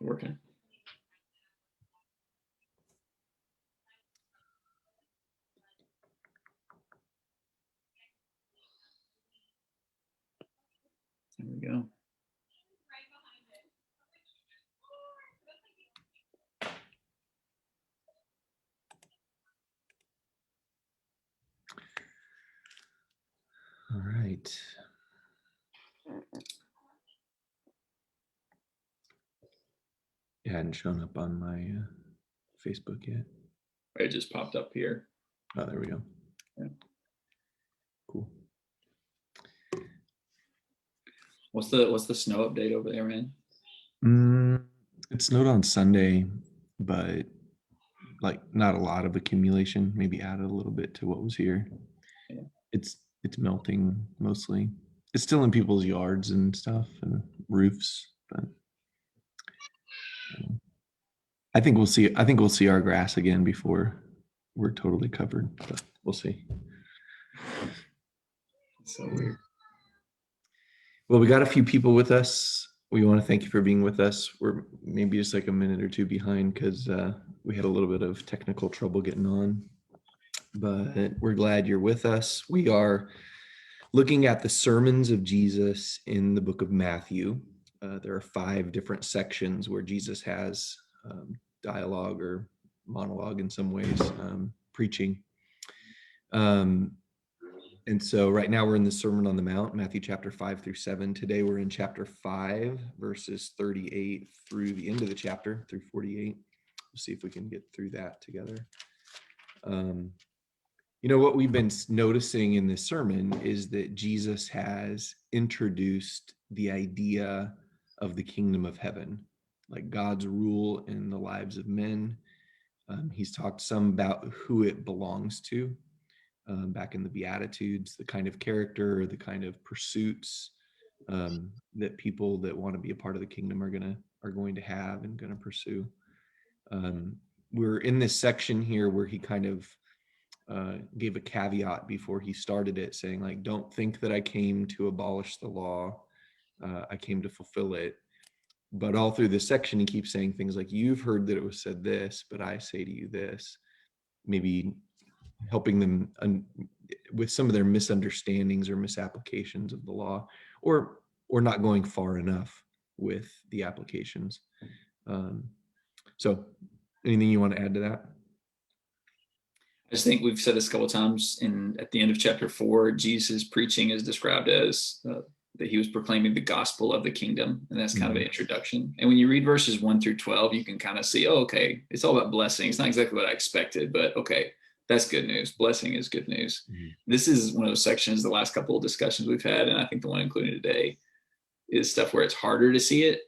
Working. There we go. All right. It hadn't shown up on my Facebook yet. It just popped up here. Oh, there we go. Yeah. Cool. What's the snow update over there, man? It snowed on Sunday, but like not a lot of accumulation. Maybe added a little bit to what was here. Yeah. It's melting mostly. It's still in people's yards and stuff and roofs, but I think we'll see our grass again before we're totally covered, but we'll see. It's so weird. Well, we got a few people with us. We want to thank you for being with us. We're maybe just like a minute or two behind because we had a little bit of technical trouble getting on, but we're glad you're with us. We are looking at the sermons of Jesus in the book of Matthew. There are 5 different sections where Jesus has dialogue or monologue in some ways, preaching. And so right now we're in the Sermon on the Mount, Matthew chapter 5 through 7. Today we're in chapter 5, verses 38 through the end of the chapter, through 48. We'll see if we can get through that together. What we've been noticing in this sermon is that Jesus has introduced the idea of the kingdom of heaven, like God's rule in the lives of men. He's talked some about who it belongs to. Back in the Beatitudes, the kind of character, the kind of pursuits that people that want to be a part of the kingdom are going to have and going to pursue. We're in this section here where he kind of gave a caveat before he started it, saying like, don't think that I came to abolish the law. I came to fulfill it. But all through this section, he keeps saying things like, you've heard that it was said this, but I say to you this. Maybe helping them with some of their misunderstandings or misapplications of the law, or not going far enough with the applications. So anything you want to add to that? I just think we've said this a couple of times at the end of chapter 4, Jesus' preaching is described as that he was proclaiming the gospel of the kingdom. And that's kind of an introduction. And when you read verses 1 through 12, you can kind of see, okay, it's all about blessing. It's not exactly what I expected, but okay, that's good news. Blessing is good news. This is one of those sections, the last couple of discussions we've had, and I think the one included today is stuff where it's harder to see it.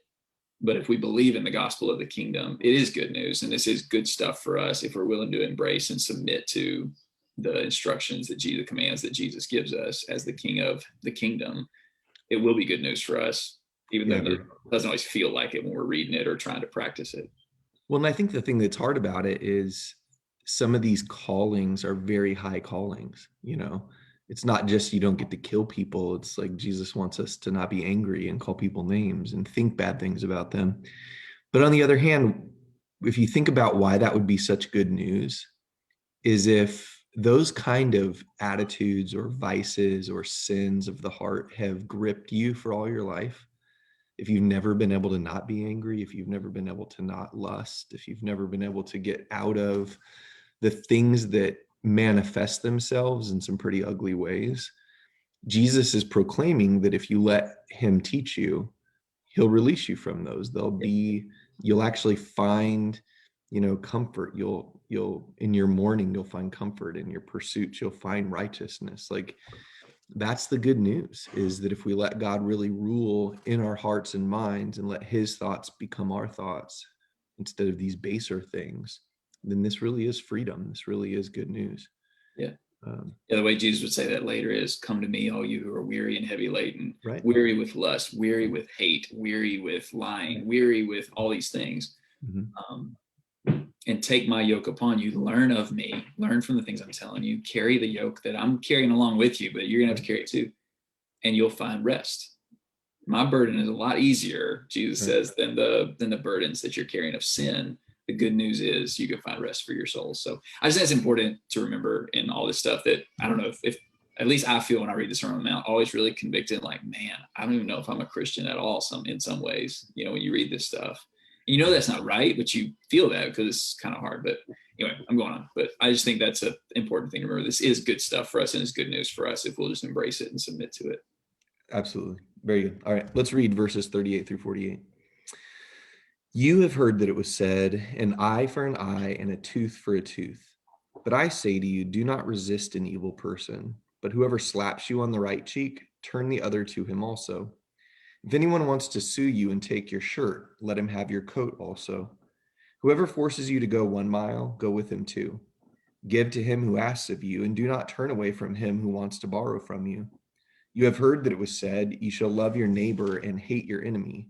But if we believe in the gospel of the kingdom, it is good news. And this is good stuff for us if we're willing to embrace and submit to the instructions that Jesus commands that Jesus gives us as the king of the kingdom. It will be good news for us, even though it doesn't always feel like it when we're reading it or trying to practice it. Well, and I think the thing that's hard about it is some of these callings are very high callings. It's not just you don't get to kill people. It's like Jesus wants us to not be angry and call people names and think bad things about them. But on the other hand, if you think about why that would be such good news, is if those kind of attitudes or vices or sins of the heart have gripped you for all your life, if you've never been able to not be angry, if you've never been able to not lust, if you've never been able to get out of the things that manifest themselves in some pretty ugly ways, Jesus is proclaiming that if you let him teach you, he'll release you from those. You'll actually find, comfort. You'll in your mourning, you'll find comfort. In your pursuits, you'll find righteousness. Like, that's the good news, is that if we let God really rule in our hearts and minds and let his thoughts become our thoughts instead of these baser things, then this really is freedom. This really is good news. Yeah. The way Jesus would say that later is, come to me, all you who are weary and heavy laden, right? Weary with lust, weary with hate, weary with lying, weary with all these things. And take my yoke upon you, learn of me, learn from the things I'm telling you, carry the yoke that I'm carrying along with you, but you're going to have to carry it too. And you'll find rest. my burden is a lot easier, Jesus Right. says, than the burdens that you're carrying of sin. The good news is you can find rest for your soul. So I just think it's important to remember in all this stuff that I don't know if at least I feel when I read the Sermon on the Mount, always really convicted, like, man, I don't even know if I'm a Christian at all, in some ways, when you read this stuff. And that's not right, but you feel that because it's kind of hard. But anyway, I'm going on. But I just think that's an important thing to remember. This is good stuff for us and it's good news for us if we'll just embrace it and submit to it. Absolutely. Very good. All right, let's read verses 38 through 48. You have heard that it was said, an eye for an eye and a tooth for a tooth. But I say to you, do not resist an evil person, but whoever slaps you on the right cheek, turn the other to him also. If anyone wants to sue you and take your shirt, let him have your coat also. Whoever forces you to go 1 mile, go with him 2. Give to him who asks of you, and do not turn away from him who wants to borrow from you. You have heard that it was said, you shall love your neighbor and hate your enemy.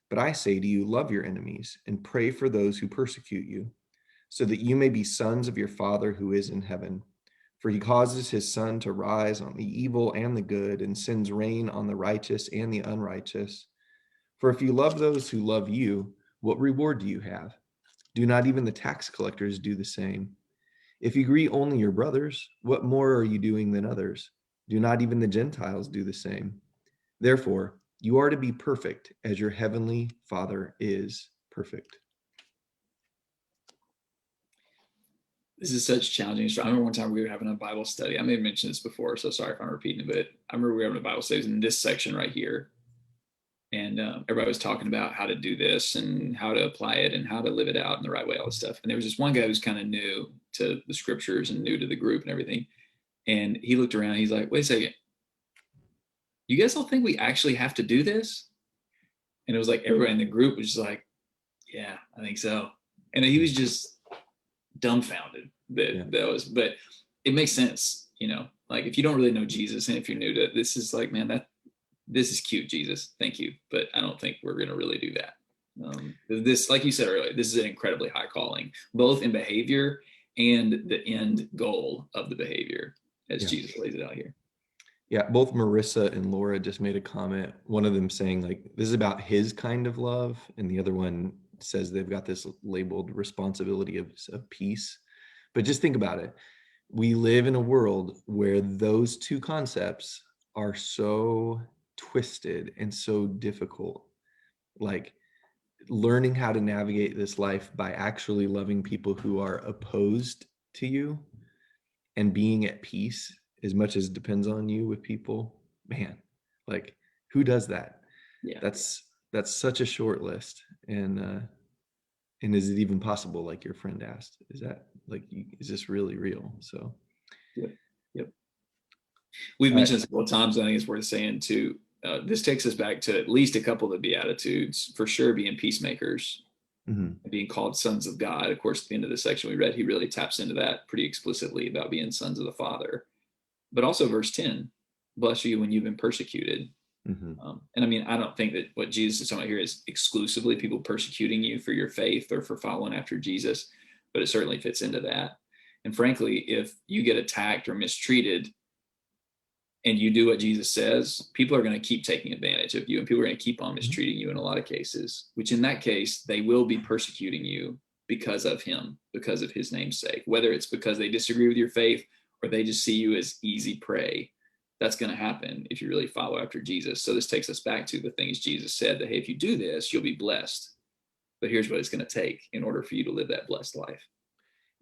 But I say to you, love your enemies and pray for those who persecute you, so that you may be sons of your Father who is in heaven. For he causes his sun to rise on the evil and the good, and sends rain on the righteous and the unrighteous. For if you love those who love you, what reward do you have? Do not even the tax collectors do the same? If you greet only your brothers, what more are you doing than others? Do not even the Gentiles do the same? Therefore, you are to be perfect as your heavenly Father is perfect. This is such challenging. I remember one time we were having a Bible study. I may have mentioned this before, so sorry if I'm repeating it, but I remember we were having a Bible study in this section right here. And everybody was talking about how to do this and how to apply it and how to live it out in the right way, all this stuff. And there was this one guy who's kind of new to the scriptures and new to the group and everything. And he looked around, he's like, wait a second, you guys don't think we actually have to do this? And it was like everybody in the group was just like, yeah, I think so. And he was just dumbfounded that was, but it makes sense, like if you don't really know Jesus and if you're new to it, this is like, man, this is cute, Jesus, thank you, but I don't think we're going to really do that. This, like you said earlier, this is an incredibly high calling, both in behavior and the end goal of the behavior, as Jesus lays it out here. Yeah, both Marissa and Laura just made a comment. One of them saying like this is about his kind of love, and the other one says they've got this labeled responsibility of peace. But just think about it. We live in a world where those two concepts are so twisted and so difficult. Like learning how to navigate this life by actually loving people who are opposed to you and being at peace as much as it depends on you with people, man, like who does that? Yeah, that's such a short list. And is it even possible, like your friend asked? Is that like, is this really real? So yep. We've mentioned this a couple of times. I think it's worth saying too. This takes us back to at least a couple of the Beatitudes, for sure, being peacemakers, being called sons of God. Of course, at the end of the section we read, he really taps into that pretty explicitly about being sons of the Father. But also verse 10, bless you when you've been persecuted. And I mean, I don't think that what Jesus is talking about here is exclusively people persecuting you for your faith or for following after Jesus, but it certainly fits into that. And frankly, if you get attacked or mistreated and you do what Jesus says, people are going to keep taking advantage of you and people are going to keep on mistreating you in a lot of cases, which in that case, they will be persecuting you because of him, because of his name's sake, whether it's because they disagree with your faith or they just see you as easy prey. That's going to happen if you really follow after Jesus. So this takes us back to the things Jesus said that, hey, if you do this, you'll be blessed. But here's what it's going to take in order for you to live that blessed life.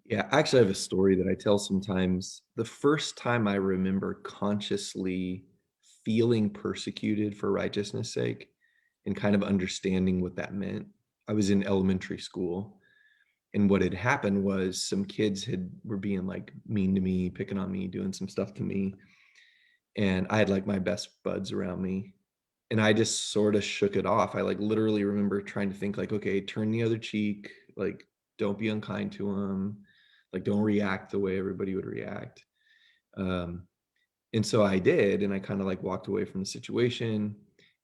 Yeah, I actually have a story that I tell sometimes. The first time I remember consciously feeling persecuted for righteousness' sake and kind of understanding what that meant, I was in elementary school. And what had happened was some kids were being like mean to me, picking on me, doing some stuff to me. And I had like my best buds around me. And I just sort of shook it off. I like literally remember trying to think like, okay, turn the other cheek, like don't be unkind to them, like don't react the way everybody would react. And so I did, and I kind of like walked away from the situation.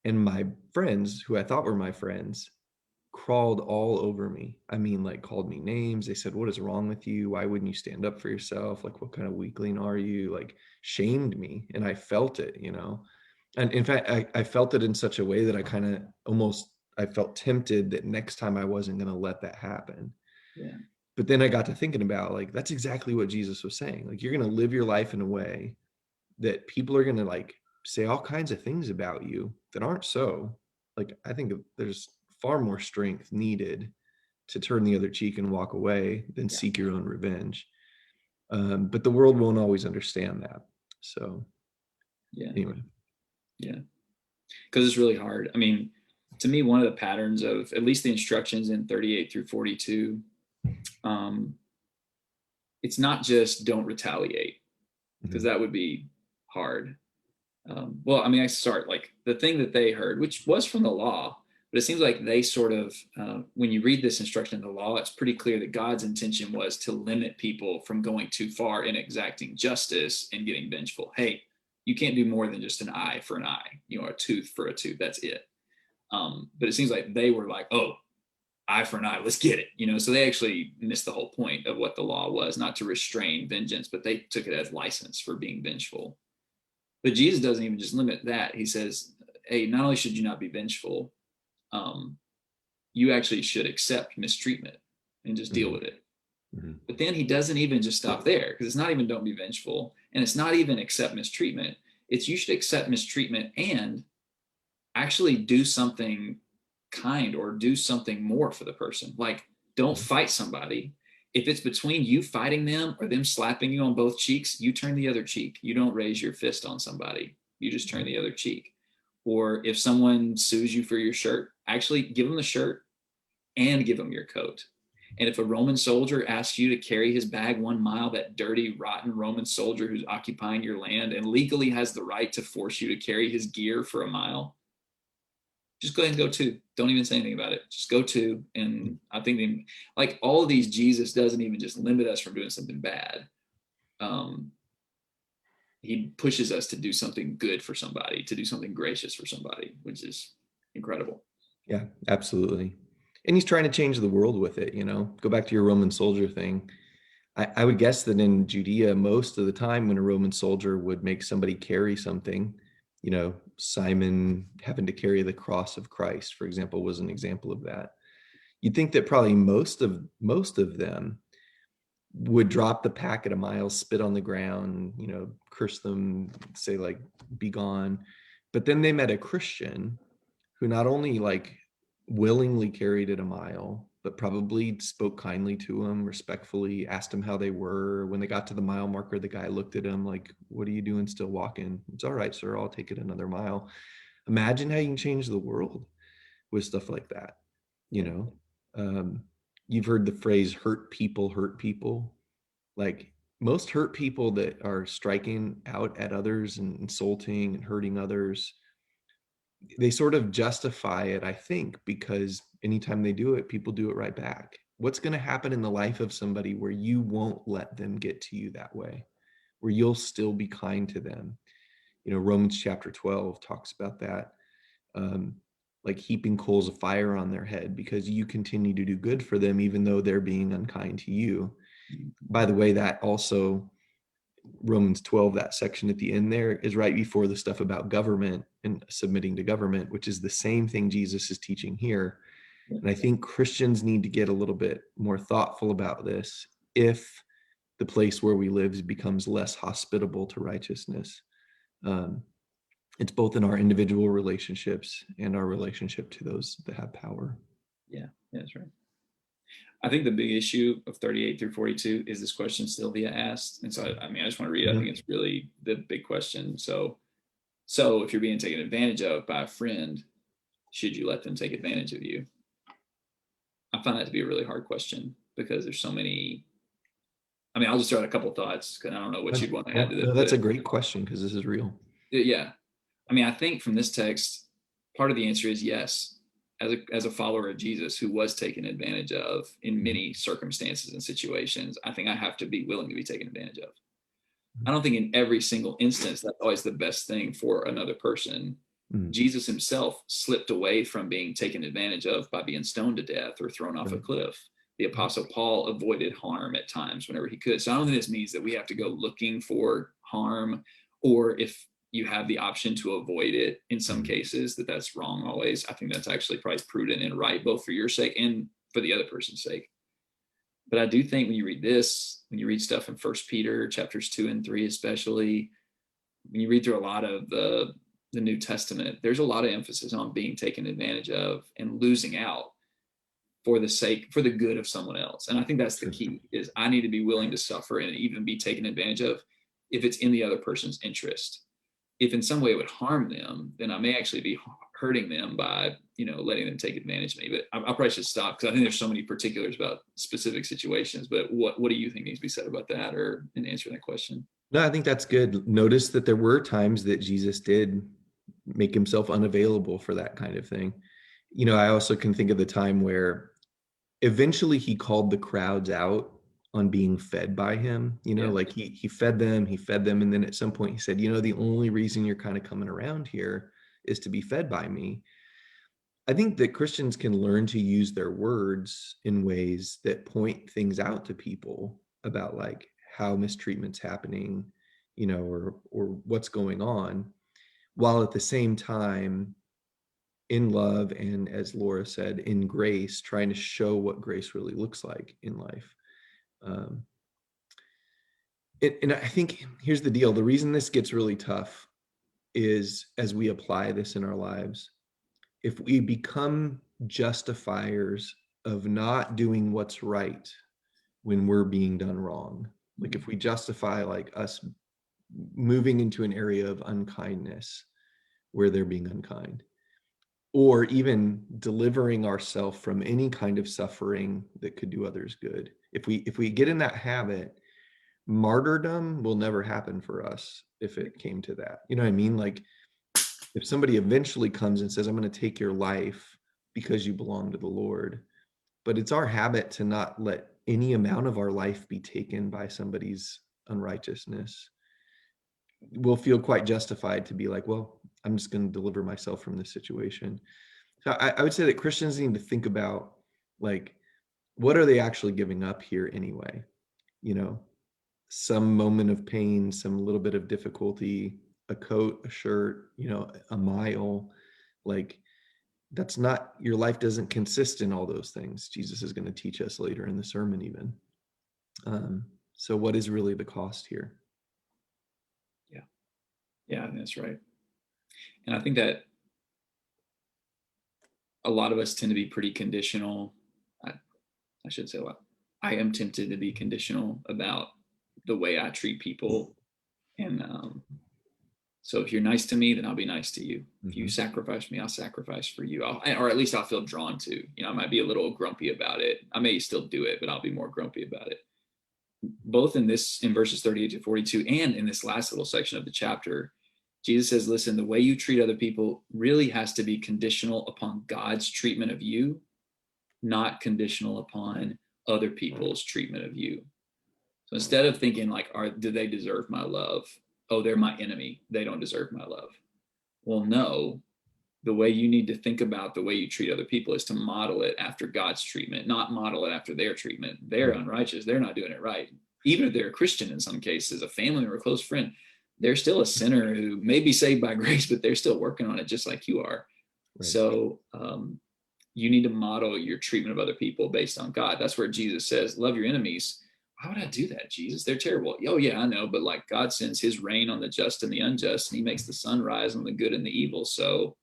And my friends, who I thought were my friends, crawled all over me. I mean, like called me names. They said, what is wrong with you? Why wouldn't you stand up for yourself? Like, what kind of weakling are you? Like shamed me. And I felt it, And in fact, I felt it in such a way that I kind of almost, I felt tempted that next time I wasn't going to let that happen. Yeah. But then I got to thinking about, like, that's exactly what Jesus was saying. Like, you're going to live your life in a way that people are going to like say all kinds of things about you that aren't so. Like, I think there's far more strength needed to turn the other cheek and walk away than Yeah. seek your own revenge. But the world won't always understand that. So Yeah. anyway. Yeah. Because it's really hard. I mean, to me, one of the patterns of at least the instructions in 38 through 42, um, it's not just don't retaliate, because Mhm. that would be hard. Well, I mean, I start like the thing that they heard, which was from the law, but it seems like they sort of, when you read this instruction in the law, it's pretty clear that God's intention was to limit people from going too far in exacting justice and getting vengeful. Hey, you can't do more than just an eye for an eye, a tooth for a tooth. That's it. But it seems like they were like, oh, eye for an eye, let's get it. So they actually missed the whole point of what the law was, not to restrain vengeance, but they took it as license for being vengeful. But Jesus doesn't even just limit that. He says, hey, not only should you not be vengeful, um, you actually should accept mistreatment and just deal Mhm. with it. Mhm. But then he doesn't even just stop there, because it's not even don't be vengeful, and it's not even accept mistreatment. It's you should accept mistreatment and actually do something kind or do something more for the person. Like, don't Mhm. fight somebody. If it's between you fighting them or them slapping you on both cheeks, you turn the other cheek. You don't raise your fist on somebody. You just turn the other cheek. Or if someone sues you for your shirt, actually give them the shirt and give them your coat. And if a Roman soldier asks you to carry his bag 1 mile, that dirty, rotten Roman soldier who's occupying your land and legally has the right to force you to carry his gear for a mile, just go ahead and go too. Don't even say anything about it. Just go too. And I think like all of these, Jesus doesn't even just limit us from doing something bad. Um, he pushes us to do something good for somebody, to do something gracious for somebody, which is incredible. Yeah, absolutely. And he's trying to change the world with it, you know. Go back to your Roman soldier thing. I would guess that in Judea, most of the time when a Roman soldier would make somebody carry something, Simon having to carry the cross of Christ, for example, was an example of that. You'd think that probably most of them would drop the pack at a mile, spit on the ground, curse them, say like, be gone. But then they met a Christian who not only like willingly carried it a mile, but probably spoke kindly to him, respectfully, asked him how they were. When they got to the mile marker, the guy looked at him like, what are you doing still walking? It's all right, sir, I'll take it another mile. Imagine how you can change the world with stuff like that. You Yeah. know, um, you've heard the phrase hurt people hurt people. Like, most hurt people that are striking out at others and insulting and hurting others, they sort of justify it, I think, because anytime they do it, people do it right back. What's going to happen in the life of somebody where you won't let them get to you that way, where you'll still be kind to them? Romans chapter 12 talks about that. Um, like heaping coals of fire on their head because you continue to do good for them, even though they're being unkind to you. By the way, that also, Romans 12, that section at the end there, is right before the stuff about government and submitting to government, which is the same thing Jesus is teaching here. Yeah. And I think Christians need to get a little bit more thoughtful about this if the place where we live becomes less hospitable to righteousness. Um, it's both in our individual relationships and our relationship to those that have power. Yeah. Yeah, that's right. I think the big issue of 38 through 42 is this question Sylvia asked. And so, I mean, I just want to read it. I think Mhm. it's really the big question. So if you're being taken advantage of by a friend, should you let them take advantage of you? I find that to be a really hard question because there's so many. I mean, I'll just throw out a couple of thoughts because I don't know what you'd want to add Yeah, to this, no, that's but a great question because this is real. yeah, I mean, I think from this text, part of the answer is yes. As a follower of Jesus who was taken advantage of in Mhm. many circumstances and situations, I think I have to be willing to be taken advantage of. I don't think in every single instance that's always the best thing for another person. Mhm. Jesus himself slipped away from being taken advantage of by being stoned to death or thrown off a Right. cliff. The apostle Paul avoided harm at times whenever he could. So I don't think this means that we have to go looking for harm, or if you have the option to avoid it in some cases, that's wrong always. I think that's actually probably prudent and right, both for your sake and for the other person's sake. But I do think when you read this, when you read stuff in First Peter chapters 2 and 3, especially when you read through a lot of the New Testament, there's a lot of emphasis on being taken advantage of and losing out for the good of someone else. And I think that's the key, is I need to be willing to suffer and even be taken advantage of if it's in the other person's interest. If in some way it would harm them, then I may actually be hurting them by, letting them take advantage of me. But I probably should stop, because I think there's so many particulars about specific situations. But what do you think needs to be said about that, or in answering that question? No, I think that's good. Notice that there were times that Jesus did make himself unavailable for that kind of thing. I also can think of the time where eventually he called the crowds out on being fed by him. Like he fed them, and then at some point he said, the only reason you're kind of coming around here is to be fed by me. I think that Christians can learn to use their words in ways that point things out to people about like how mistreatment's happening, or what's going on, while at the same time, in love, and as Laura said, in grace, trying to show what grace really looks like in life. Um, and I think here's the deal. The reason this gets really tough is, as we apply this in our lives, if we become justifiers of not doing what's right when we're being done wrong, like if we justify like us moving into an area of unkindness where they're being unkind, or even delivering ourselves from any kind of suffering that could do others good, if we get in that habit, martyrdom will never happen for us if it came to that. You know what I mean? Like, if somebody eventually comes and says, I'm going to take your life because you belong to the Lord, but it's our habit to not let any amount of our life be taken by somebody's unrighteousness, we'll feel quite justified to be like, well, I'm just going to deliver myself from this situation. So I would say that Christians need to think about, like, what are they actually giving up here anyway? Some moment of pain, some little bit of difficulty, a coat, a shirt, a mile. Like, that's not, your life doesn't consist in all those things. Jesus is going to teach us later in the sermon even. So what is really the cost here? Yeah, I think that's right. And I think that a lot of us tend to be pretty conditional. I should say a lot. I am tempted to be conditional about the way I treat people. And so if you're nice to me, then I'll be nice to you. If you sacrifice me, I'll sacrifice for you. Or at least I'll feel drawn to. I might be a little grumpy about it. I may still do it, but I'll be more grumpy about it. Both in verses 38 to 42, and in this last little section of the chapter, Jesus says, listen, the way you treat other people really has to be conditional upon God's treatment of you, not conditional upon other people's treatment of you. So instead of thinking like, do they deserve my love? Oh, they're my enemy, they don't deserve my love. Well, no, the way you need to think about the way you treat other people is to model it after God's treatment, not model it after their treatment. They're unrighteous, they're not doing it right. Even if they're a Christian, in some cases, a family or a close friend, they're still a sinner who may be saved by grace, but they're still working on it just like you are. Right. So you need to model your treatment of other people based on God. That's where Jesus says, love your enemies. Why would I do that, Jesus? They're terrible. Oh, yeah, I know. But like, God sends his rain on the just and the unjust, and he makes the sun rise on the good and the evil. So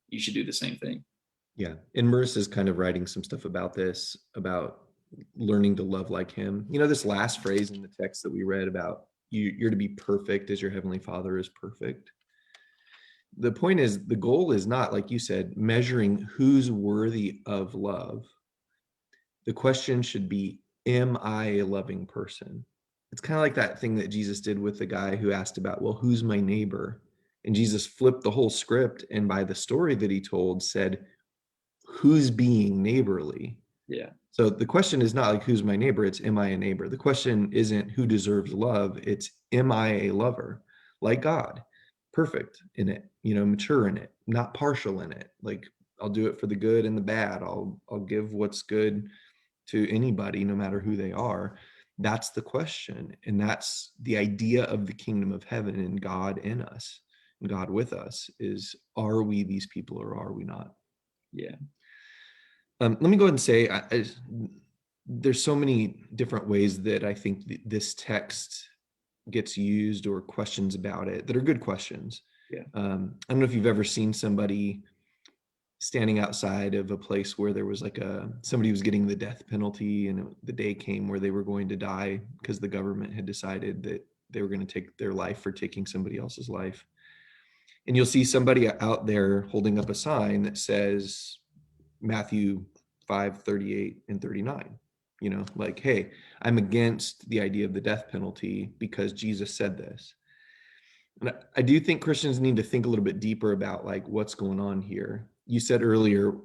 you should do the same thing. Yeah. And Marissa's kind of writing some stuff about this, about learning to love like him. This last phrase in the text that we read about you're to be perfect as your heavenly Father is perfect. The point is, the goal is not, like you said, measuring who's worthy of love. The question should be, am I a loving person? It's kind of like that thing that Jesus did with the guy who asked about, well, who's my neighbor? And Jesus flipped the whole script, and by the story that he told, said, who's being neighborly? Yeah. So the question is not like, who's my neighbor? It's, am I a neighbor? The question isn't who deserves love. It's, am I a lover like God? Perfect in it, mature in it, not partial in it. Like, I'll do it for the good and the bad. I'll give what's good to anybody, no matter who they are. That's the question. And that's the idea of the kingdom of heaven and God in us, God with us is, are we these people or are we not? Yeah. Let me go ahead and say, there's so many different ways that I think this text gets used, or questions about it that are good questions. Yeah. I don't know if you've ever seen somebody standing outside of a place where there was like somebody was getting the death penalty, and the day came where they were going to die because the government had decided that they were going to take their life for taking somebody else's life. And you'll see somebody out there holding up a sign that says Matthew 5:38 and 39. Like, hey, I'm against the idea of the death penalty because Jesus said this. And I do think Christians need to think a little bit deeper about like what's going on here. You said earlier,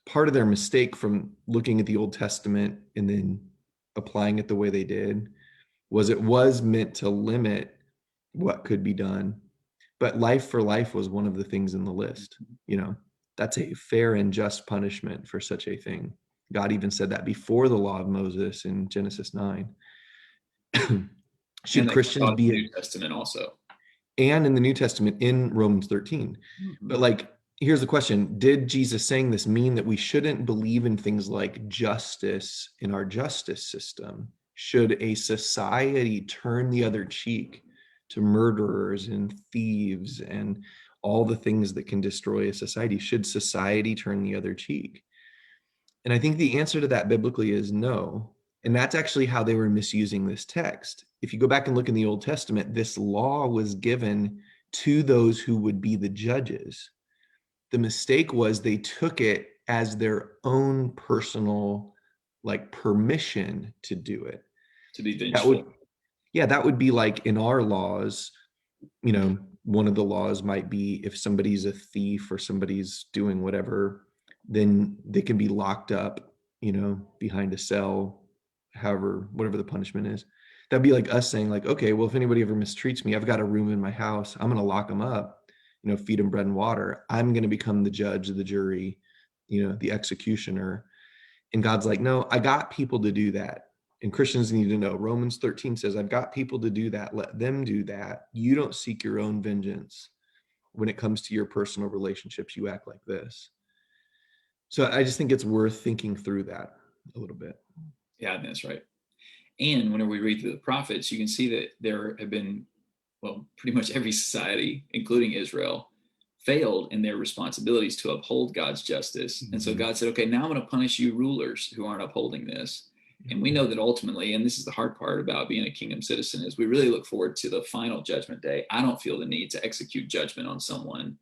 part of their mistake from looking at the Old Testament and then applying it the way they did was it was meant to limit what could be done. But life for life was one of the things in the list. That's a fair and just punishment for such a thing. God even said that before the law of Moses in Genesis 9. Should And that Christians taught in the be, New Testament also. and in the New Testament in Romans 13. But like, here's the question: did Jesus saying this mean that we shouldn't believe in things like justice in our justice system? Should a society turn the other cheek to murderers and thieves and all the things that can destroy a society? Should society turn the other cheek? And I think the answer to that biblically is no. And that's actually how they were misusing this text. If you go back and look in the Old Testament, this law was given to those who would be the judges. The mistake was they took it as their own personal, like, permission to do it. To be That would, vengeful. yeah, that would be like in our laws, one of the laws might be if somebody's a thief or somebody's doing whatever, then they can be locked up, behind a cell, however, whatever the punishment is. That'd be like us saying like, okay, well, if anybody ever mistreats me, I've got a room in my house. I'm going to lock them up, feed them bread and water. I'm going to become the judge, the jury, the executioner. And God's like, no, I got people to do that. And Christians need to know Romans 13 says, I've got people to do that. Let them do that. You don't seek your own vengeance. When it comes to your personal relationships, you act like this. So I just think it's worth thinking through that a little bit. Yeah, that's right. And whenever we read through the prophets, you can see that there have been, well, pretty much every society, including Israel, failed in their responsibilities to uphold God's justice. And so God said, okay, now I'm going to punish you rulers who aren't upholding this. And we know that ultimately, and this is the hard part about being a kingdom citizen, is we really look forward to the final judgment day. I don't feel the need to execute judgment on someone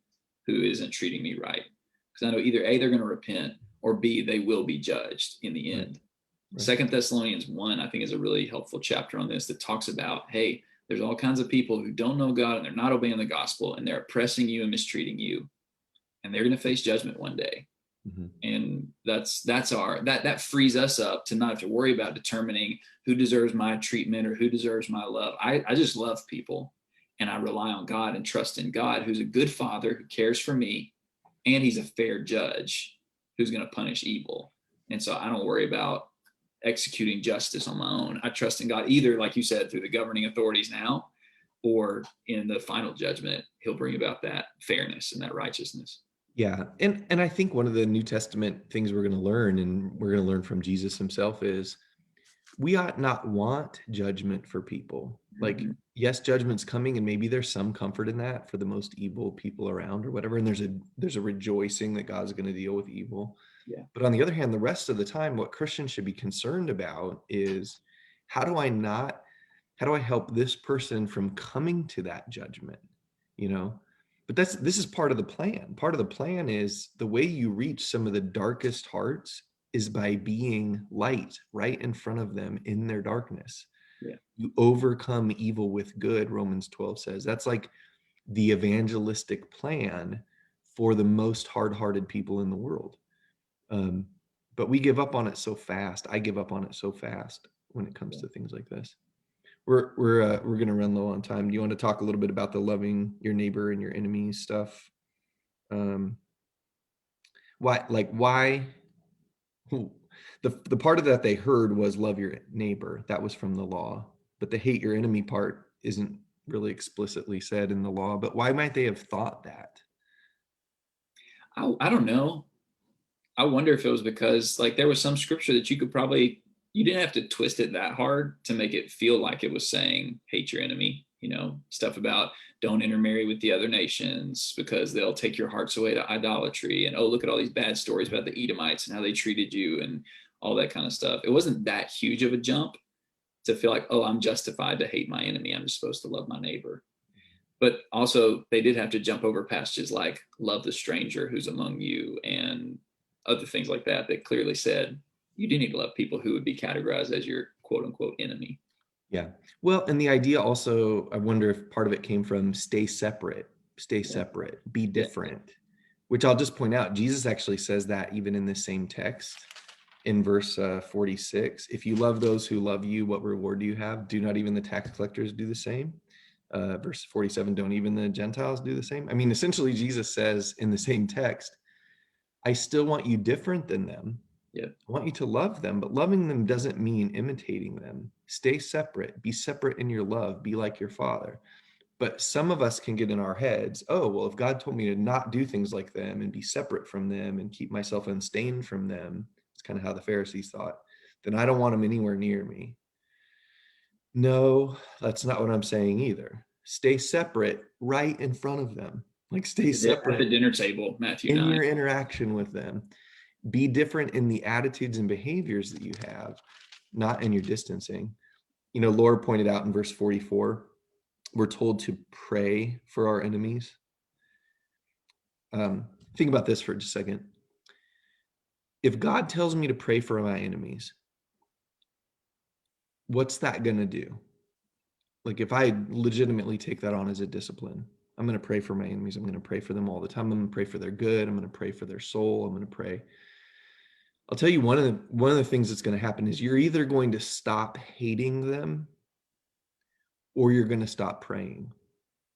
who isn't treating me right. Because I know either A, they're going to repent, or B, they will be judged in the end. Right. Second Thessalonians 1, I think, is a really helpful chapter on this that talks about, hey, there's all kinds of people who don't know God and they're not obeying the gospel and they're oppressing you and mistreating you. And they're going to face judgment one day. Mm-hmm. And that frees us up to not have to worry about determining who deserves my treatment or who deserves my love. I just love people, and I rely on God and trust in God, who's a good father who cares for me, and he's a fair judge who's going to punish evil. And so I don't worry about executing justice on my own. I trust in God, either, like you said, through the governing authorities now, or in the final judgment, he'll bring about that fairness and that righteousness. Yeah. And I think one of the New Testament things we're going to learn, and we're going to learn from Jesus himself, is we ought not want judgment for people. Like, yes, judgment's coming, and maybe there's some comfort in that for the most evil people around or whatever. And there's a rejoicing that God's going to deal with evil. Yeah. But on the other hand, the rest of the time, what Christians should be concerned about is, how do I help this person from coming to that judgment? But this is part of the plan. Part of the plan is the way you reach some of the darkest hearts is by being light right in front of them in their darkness. Yeah. You overcome evil with good, Romans 12 says. That's like the evangelistic plan for the most hard-hearted people in the world. But we give up on it so fast. I give up on it so fast when it comes to things like this. We're going to run low on time. Do you want to talk a little bit about the loving your neighbor and your enemy stuff? Why the part of that they heard was love your neighbor. That was from the law, but the hate your enemy part isn't really explicitly said in the law, but why might they have thought that? I don't know. I wonder if it was because like there was some scripture that you could probably you didn't have to twist it that hard to make it feel like it was saying hate your enemy, stuff about don't intermarry with the other nations because they'll take your hearts away to idolatry, and oh, look at all these bad stories about the Edomites and how they treated you and all that kind of stuff. It wasn't that huge of a jump to feel like, oh, I'm justified to hate my enemy. I'm just supposed to love my neighbor. But also they did have to jump over passages like love the stranger who's among you and other things like that that clearly said you do need to love people who would be categorized as your quote unquote enemy. Yeah. Well, and the idea also, I wonder if part of it came from stay Yeah. separate, be Yeah. different, which I'll just point out, Jesus actually says that even in the same text in verse 46. If you love those who love you, what reward do you have? Do not even the tax collectors do the same? Verse 47, don't even the Gentiles do the same? I mean, essentially, Jesus says in the same text, I still want you different than them. Yeah. I want you to love them, but loving them doesn't mean imitating them. Stay separate. Be separate in your love. Be like your Father. But some of us can get in our heads, oh, well, if God told me to not do things like them and be separate from them and keep myself unstained from them, it's kind of how the Pharisees thought, then I don't want them anywhere near me. No, that's not what I'm saying either. Stay separate right in front of them. Like stay At the separate dinner table, Matthew in 9. your interaction with them. Be different in the attitudes and behaviors that you have, not in your distancing. Laura pointed out in verse 44, we're told to pray for our enemies. Think about this for just a second. If God tells me to pray for my enemies, what's that going to do? Like if I legitimately take that on as a discipline, I'm going to pray for my enemies. I'm going to pray for them all the time. I'm going to pray for their good. I'm going to pray for their soul. I'm going to pray. I'll tell you one of the things that's going to happen is you're either going to stop hating them or you're going to stop praying.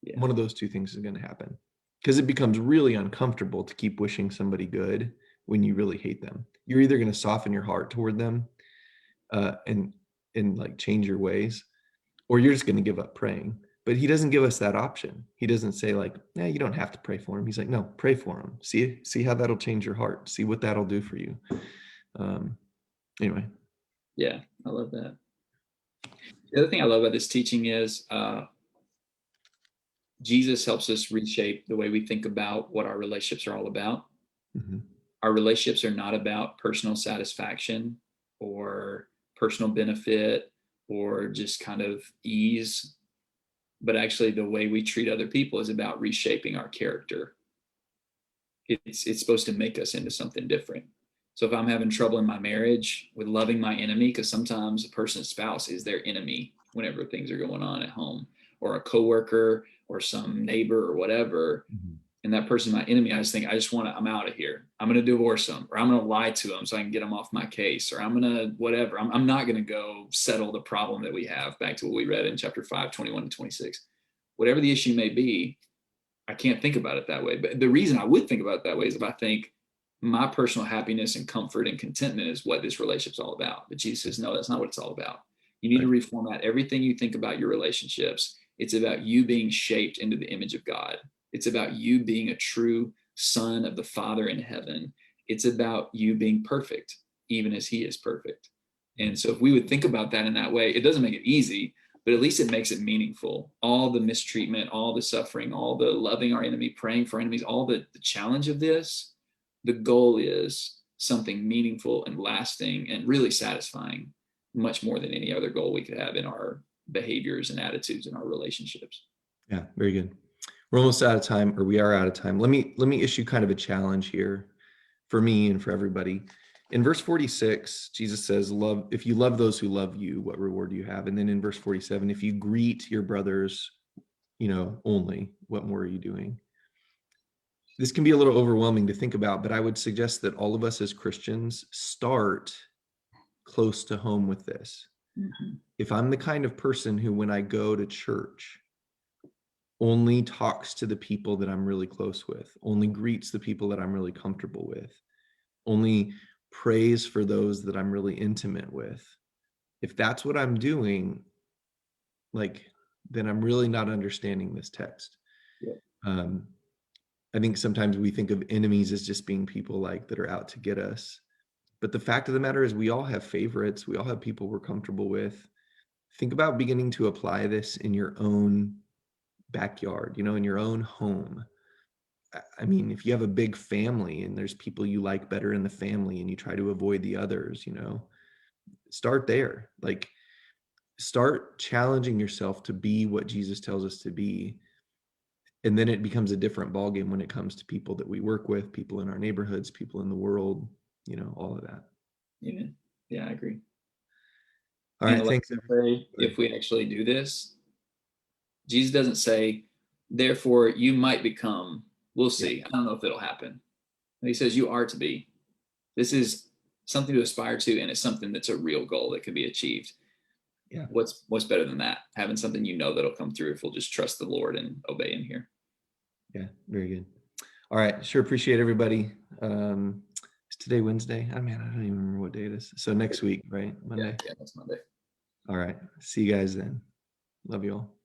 Yeah. One of those two things is going to happen because it becomes really uncomfortable to keep wishing somebody good when you really hate them. You're either going to soften your heart toward them and like change your ways, or you're just going to give up praying. But he doesn't give us that option. He doesn't say like, "Yeah, you don't have to pray for him." He's like, "No, pray for him. See how that'll change your heart. See what that'll do for you." Anyway. Yeah, I love that. The other thing I love about this teaching is Jesus helps us reshape the way we think about what our relationships are all about. Mm-hmm. Our relationships are not about personal satisfaction or personal benefit or just kind of ease, but actually the way we treat other people is about reshaping our character. It's supposed to make us into something different. So if I'm having trouble in my marriage with loving my enemy, because sometimes a person's spouse is their enemy whenever things are going on at home, or a coworker or some neighbor or whatever, Mm-hmm. and that person's my enemy, I just think I'm out of here. I'm going to divorce them, or I'm going to lie to them so I can get them off my case, or I'm going to whatever. I'm not going to go settle the problem that we have. Back to what we read in chapter 5, 21 and 26. Whatever the issue may be, I can't think about it that way. But the reason I would think about it that way is if I think my personal happiness and comfort and contentment is what this relationship's all about. But Jesus says, no, that's not what it's all about. You need to reformat everything you think about your relationships. It's about you being shaped into the image of God. It's about you being a true son of the Father in heaven. It's about you being perfect, even as he is perfect. And so if we would think about that in that way, it doesn't make it easy, but at least it makes it meaningful. All the mistreatment, all the suffering, all the loving our enemy, praying for enemies, all the challenge of this, the goal is something meaningful and lasting and really satisfying, much more than any other goal we could have in our behaviors and attitudes in our relationships. Yeah, very good. We're almost out of time, or we are out of time. Let me issue kind of a challenge here for me and for everybody. In verse 46, Jesus says, "Love, if you love those who love you, what reward do you have?" And then in verse 47, if you greet your brothers, only, what more are you doing? This can be a little overwhelming to think about, but I would suggest that all of us as Christians start close to home with this. Mm-hmm. If I'm the kind of person who, when I go to church, only talks to the people that I'm really close with, only greets the people that I'm really comfortable with, only prays for those that I'm really intimate with. If that's what I'm doing, like then I'm really not understanding this text. Yeah. Um, I think sometimes we think of enemies as just being people like that are out to get us. But the fact of the matter is we all have favorites. We all have people we're comfortable with. Think about beginning to apply this in your own backyard, in your own home. I mean, if you have a big family and there's people you like better in the family and you try to avoid the others, start there. Like, start challenging yourself to be what Jesus tells us to be. And then it becomes a different ballgame when it comes to people that we work with, people in our neighborhoods, people in the world, all of that. Yeah. Yeah, I agree. All And the right. last Thanks. thing I'll say, if we actually do this, Jesus doesn't say, therefore you might become, we'll Yeah. see. I don't know if it'll happen. And he says you are to be. This is something to aspire to, and it's something that's a real goal that can be achieved. Yeah. What's better than that? Having something that'll come through if we'll just trust the Lord and obey him here. Yeah. Very good. All right. Sure. Appreciate everybody. Is today Wednesday? I mean, I don't even remember what day it is. So next week, right? Monday. Yeah, that's Monday. All right. See you guys then. Love you all.